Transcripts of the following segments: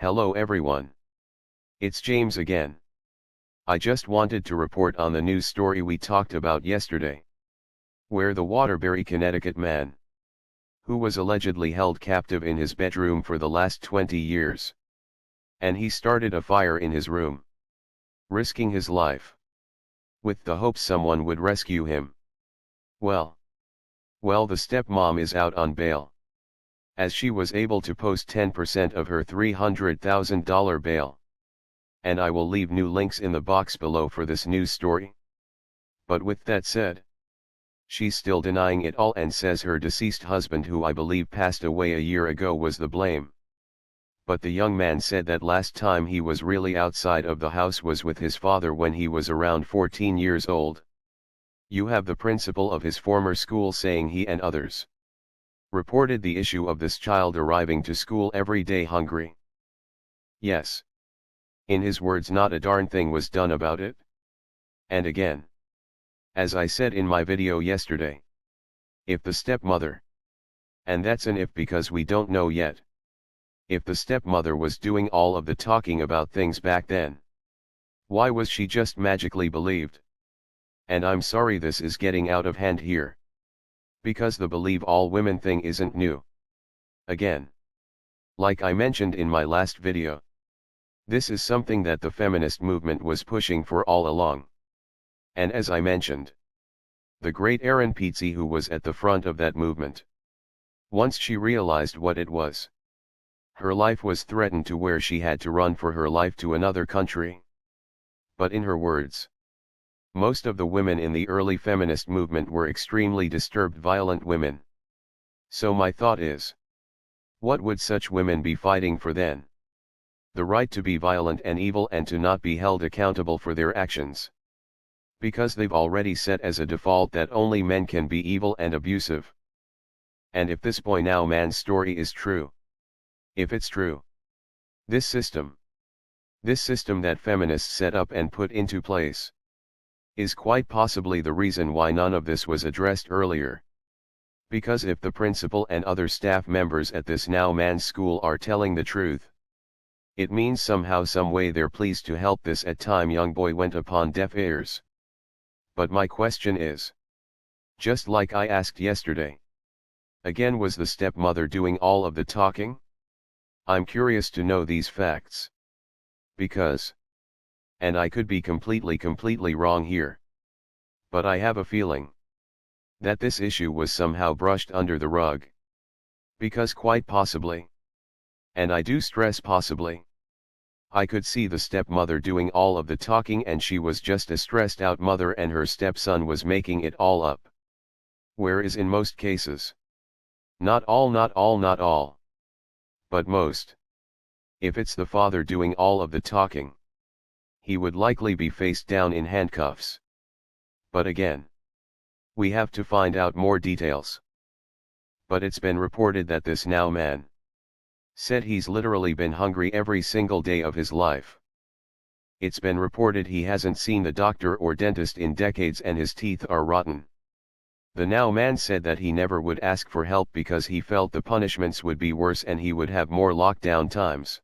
Hello everyone. It's James again. I just wanted to report on the news story we talked about yesterday, where the Waterbury, Connecticut man, who was allegedly held captive in his bedroom for the last 20 years, and he started a fire in his room, risking his life, with the hope someone would rescue him. Well, the stepmom is out on bail, as she was able to post 10% of her $300,000 bail. And I will leave new links in the box below for this news story. But with that said, she's still denying it all and says her deceased husband, who I believe passed away a year ago, was the blame. But the young man said that last time he was really outside of the house was with his father when he was around 14 years old. You have the principal of his former school saying he and others reported the issue of this child arriving to school every day hungry. Yes. In his words, not a darn thing was done about it. And again, as I said in my video yesterday, if the stepmother, and that's an if because we don't know yet, if the stepmother was doing all of the talking about things back then, why was she just magically believed? And I'm sorry this is getting out of hand here, because the believe all women thing isn't new. Again, like I mentioned in my last video, this is something that the feminist movement was pushing for all along. And as I mentioned, the great Erin Pizzey, who was at the front of that movement, once she realized what it was, her life was threatened to where she had to run for her life to another country. But in her words, most of the women in the early feminist movement were extremely disturbed, violent women. So my thought is, what would such women be fighting for then? The right to be violent and evil and to not be held accountable for their actions. Because they've already set as a default that only men can be evil and abusive. And if this boy now man's story is true, if it's true, this system that feminists set up and put into place, is quite possibly the reason why none of this was addressed earlier. Because if the principal and other staff members at this now man's school are telling the truth, it means somehow some way they're pleased to help this at time young boy went upon deaf ears. But my question is, just like I asked yesterday, again, was the stepmother doing all of the talking? I'm curious to know these facts. Because, and I could be completely wrong here, but I have a feeling that this issue was somehow brushed under the rug. Because quite possibly, and I do stress possibly, I could see the stepmother doing all of the talking and she was just a stressed out mother and her stepson was making it all up. Whereas in most cases, not all, but most, if it's the father doing all of the talking, he would likely be face down in handcuffs. But again, we have to find out more details. But it's been reported that this now man said he's literally been hungry every single day of his life. It's been reported he hasn't seen the doctor or dentist in decades and his teeth are rotten. The now man said that he never would ask for help because he felt the punishments would be worse and he would have more lockdown times.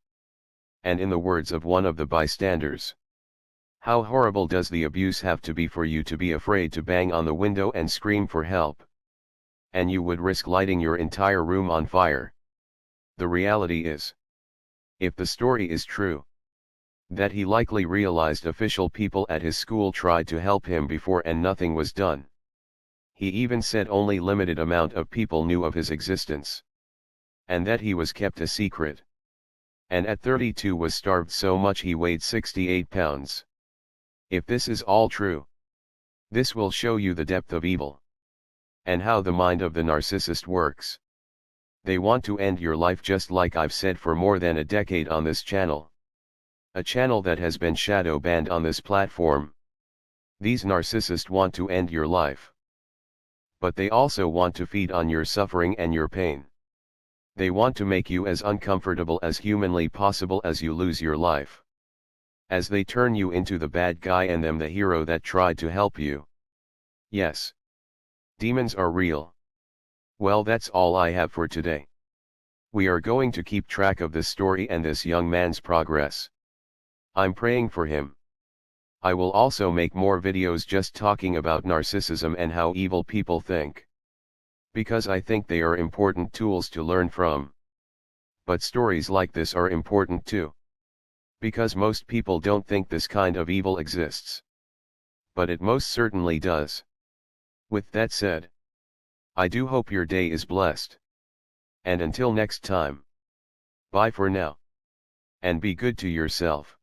And in the words of one of the bystanders, how horrible does the abuse have to be for you to be afraid to bang on the window and scream for help? And you would risk lighting your entire room on fire. The reality is, if the story is true, that he likely realized official people at his school tried to help him before and nothing was done. He even said only limited amount of people knew of his existence. And that he was kept a secret. And at 32 was starved so much he weighed 68 pounds. If this is all true, this will show you the depth of evil. And how the mind of the narcissist works. They want to end your life, just like I've said for more than a decade on this channel. A channel that has been shadow banned on this platform. These narcissists want to end your life. But they also want to feed on your suffering and your pain. They want to make you as uncomfortable as humanly possible as you lose your life. As they turn you into the bad guy and them the hero that tried to help you. Yes. Demons are real. Well, that's all I have for today. We are going to keep track of this story and this young man's progress. I'm praying for him. I will also make more videos just talking about narcissism and how evil people think. Because I think they are important tools to learn from. But stories like this are important too. Because most people don't think this kind of evil exists. But it most certainly does. With that said, I do hope your day is blessed. And until next time. Bye for now. And be good to yourself.